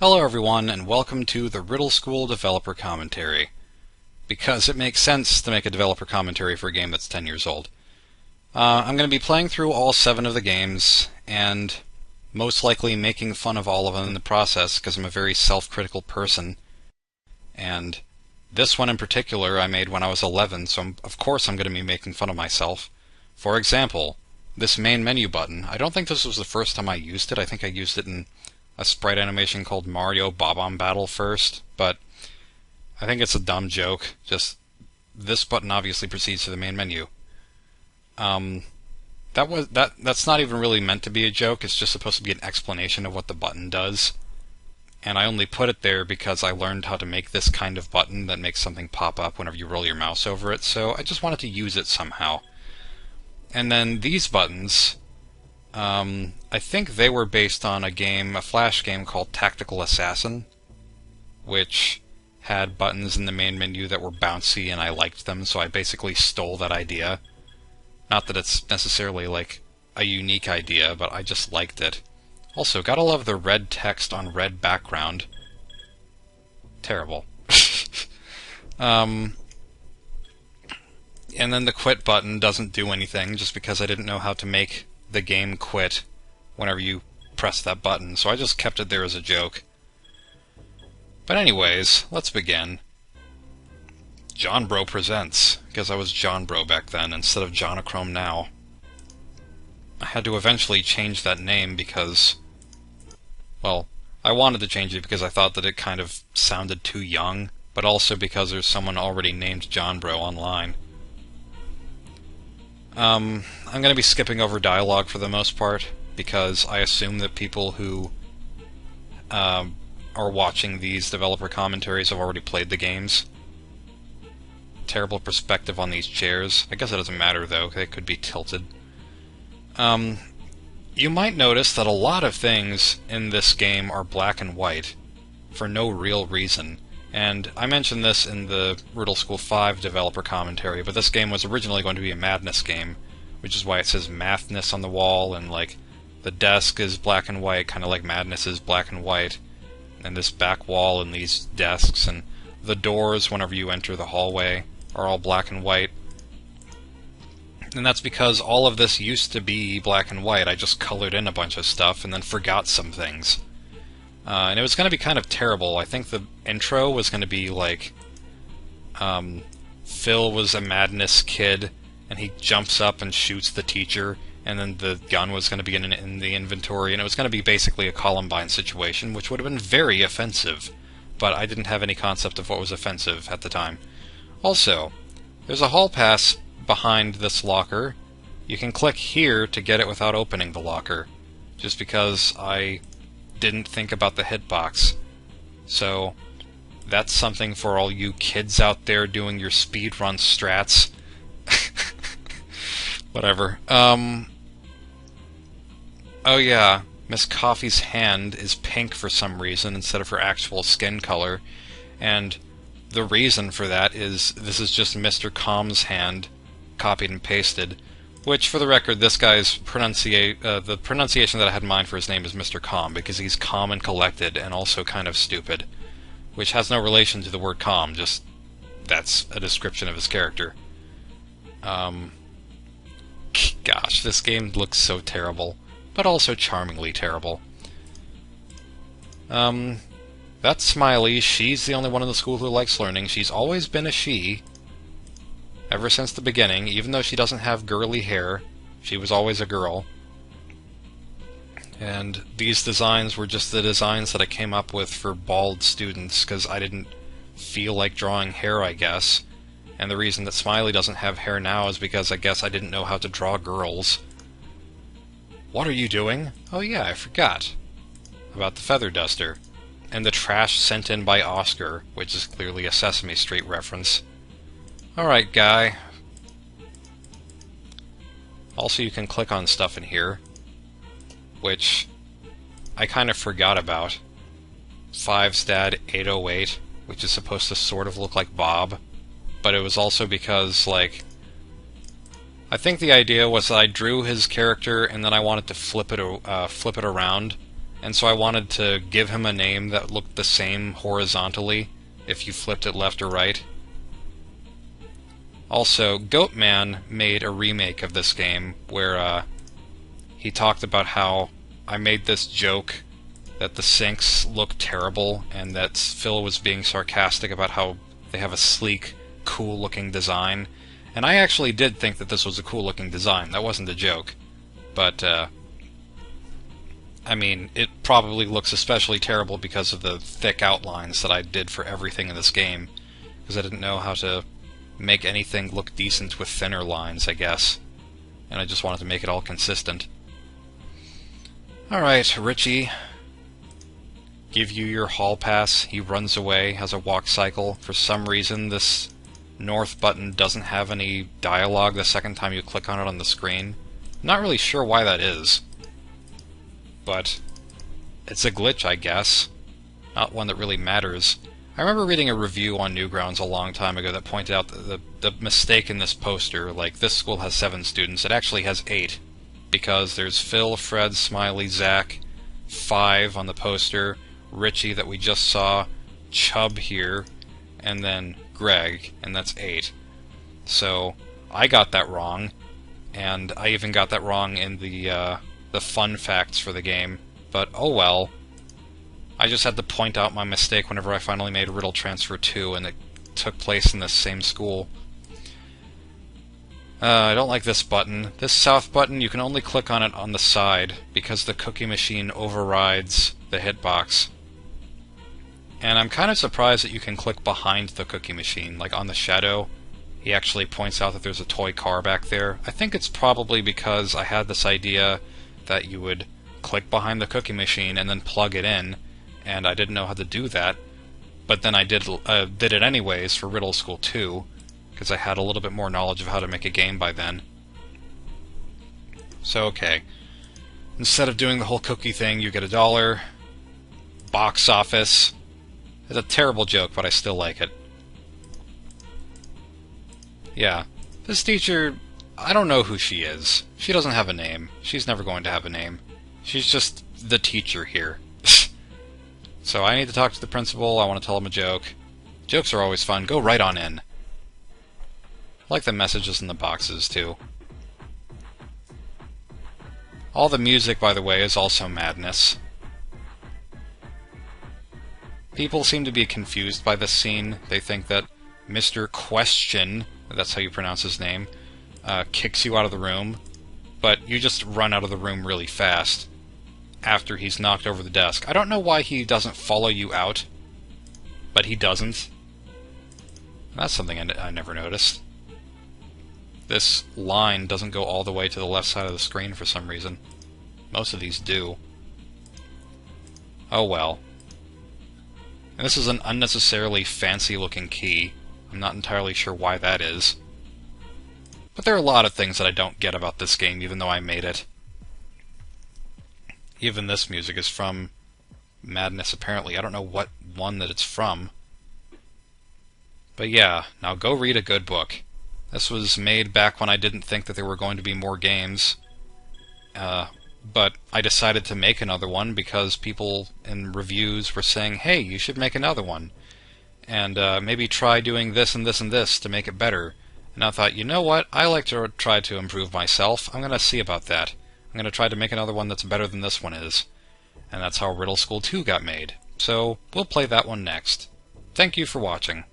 Hello everyone, and welcome to the Riddle School Developer Commentary. Because it makes sense to make a developer commentary for a game that's 10 years old. I'm going to be playing through all 7 of the games, and most likely making fun of all of them in the process, because I'm a very self-critical person. And this one in particular I made when I was 11, so of course I'm going to be making fun of myself. For example, this main menu button. I don't think this was the first time I used it. I think I used it in a sprite animation called Mario Bob-omb Battle first, but I think it's a dumb joke. Just this button obviously proceeds to the main menu. That's not even really meant to be a joke. It's just supposed to be an explanation of what the button does. And I only put it there because I learned how to make this kind of button that makes something pop up whenever you roll your mouse over it, so I just wanted to use it somehow. And then these buttons, I think they were based on a Flash game called Tactical Assassin, which had buttons in the main menu that were bouncy and I liked them, so I basically stole that idea. Not that it's necessarily like a unique idea, but I just liked it. Also, gotta love the red text on red background. Terrible. And then the quit button doesn't do anything just because I didn't know how to make the game quit whenever you press that button, so I just kept it there as a joke. But anyways, let's begin. John Bro presents, because I was John Bro back then instead of Johnochrome now. I had to eventually change that name because, well, I wanted to change it because I thought that it kind of sounded too young, but also because there's someone already named John Bro online. I'm going to be skipping over dialogue for the most part, because I assume that people who are watching these developer commentaries have already played the games. Terrible perspective on these chairs. I guess it doesn't matter though, they could be tilted. You might notice that a lot of things in this game are black and white, for no real reason. And I mentioned this in the Riddle School 5 developer commentary, but this game was originally going to be a madness game, which is why it says mathness on the wall, and like the desk is black and white, kind of like madness is black and white, and this back wall and these desks, and the doors whenever you enter the hallway are all black and white. And that's because all of this used to be black and white. I just colored in a bunch of stuff and then forgot some things. And it was going to be kind of terrible. I think the intro was going to be like, Phil was a madness kid, and he jumps up and shoots the teacher, and then the gun was going to be in the inventory, and it was going to be basically a Columbine situation, which would have been very offensive. But I didn't have any concept of what was offensive at the time. Also, there's a hall pass behind this locker. You can click here to get it without opening the locker, just because I didn't think about the hitbox. So that's something for all you kids out there doing your speedrun strats. Whatever. Oh yeah, Miss Coffee's hand is pink for some reason instead of her actual skin color, and the reason for that is this is just Mr. Calm's hand copied and pasted, which, for the record, this guy's the pronunciation that I had in mind for his name is Mr. Calm, because he's calm and collected, and also kind of stupid, which has no relation to the word calm, just that's a description of his character. Gosh, this game looks so terrible, but also charmingly terrible. That's Smiley. She's the only one in the school who likes learning. She's always been a she, ever since the beginning, even though she doesn't have girly hair. She was always a girl. And these designs were just the designs that I came up with for bald students, because I didn't feel like drawing hair, I guess. And the reason that Smiley doesn't have hair now is because I guess I didn't know how to draw girls. What are you doing? Oh yeah, I forgot about the feather duster. And the trash sent in by Oscar, which is clearly a Sesame Street reference. Alright, guy. Also, you can click on stuff in here, which I kind of forgot about. 5-stat 808, which is supposed to sort of look like Bob, but it was also because, like, I think the idea was that I drew his character and then I wanted to flip it around and so I wanted to give him a name that looked the same horizontally if you flipped it left or right. Also, Goatman made a remake of this game where he talked about how I made this joke that the sinks look terrible and that Phil was being sarcastic about how they have a sleek, cool-looking design. And I actually did think that this was a cool-looking design. That wasn't a joke. But, I mean, it probably looks especially terrible because of the thick outlines that I did for everything in this game. Because I didn't know how to make anything look decent with thinner lines, I guess. And I just wanted to make it all consistent. Alright, Richie. Give you your hall pass. He runs away, has a walk cycle. For some reason, this north button doesn't have any dialogue the second time you click on it on the screen. I'm not really sure why that is. But it's a glitch, I guess. Not one that really matters. I remember reading a review on Newgrounds a long time ago that pointed out the mistake in this poster. Like, this school has 7 students. It actually has 8. Because there's Phil, Fred, Smiley, Zach, 5 on the poster, Richie that we just saw, Chubb here, and then Greg, and that's 8. So, I got that wrong, and I even got that wrong in the fun facts for the game, but oh well. I just had to point out my mistake whenever I finally made Riddle Transfer 2, and it took place in this same school. I don't like this button. This south button, you can only click on it on the side, because the cookie machine overrides the hitbox. And I'm kind of surprised that you can click behind the cookie machine, like on the shadow. He actually points out that there's a toy car back there. I think it's probably because I had this idea that you would click behind the cookie machine and then plug it in, and I didn't know how to do that. But then I did it anyways for Riddle School 2, because I had a little bit more knowledge of how to make a game by then. So, okay. Instead of doing the whole cookie thing, you get $1. Box office. It's a terrible joke, but I still like it. Yeah. This teacher, I don't know who she is. She doesn't have a name. She's never going to have a name. She's just the teacher here. So I need to talk to the principal. I want to tell him a joke. Jokes are always fun. Go right on in. I like the messages in the boxes, too. All the music, by the way, is also madness. People seem to be confused by this scene. They think that Mr. Question, that's how you pronounce his name, kicks you out of the room, but you just run out of the room really fast after he's knocked over the desk. I don't know why he doesn't follow you out, but he doesn't. That's something I never noticed. This line doesn't go all the way to the left side of the screen for some reason. Most of these do. Oh well. And this is an unnecessarily fancy-looking key. I'm not entirely sure why that is. But there are a lot of things that I don't get about this game, even though I made it. Even this music is from Madness, apparently. I don't know what one that it's from. But yeah, now go read a good book. This was made back when I didn't think that there were going to be more games. But I decided to make another one because people in reviews were saying, hey, you should make another one. And maybe try doing this and this and this to make it better. And I thought, you know what? I like to try to improve myself. I'm going to see about that. I'm going to try to make another one that's better than this one is. And that's how Riddle School 2 got made. So we'll play that one next. Thank you for watching.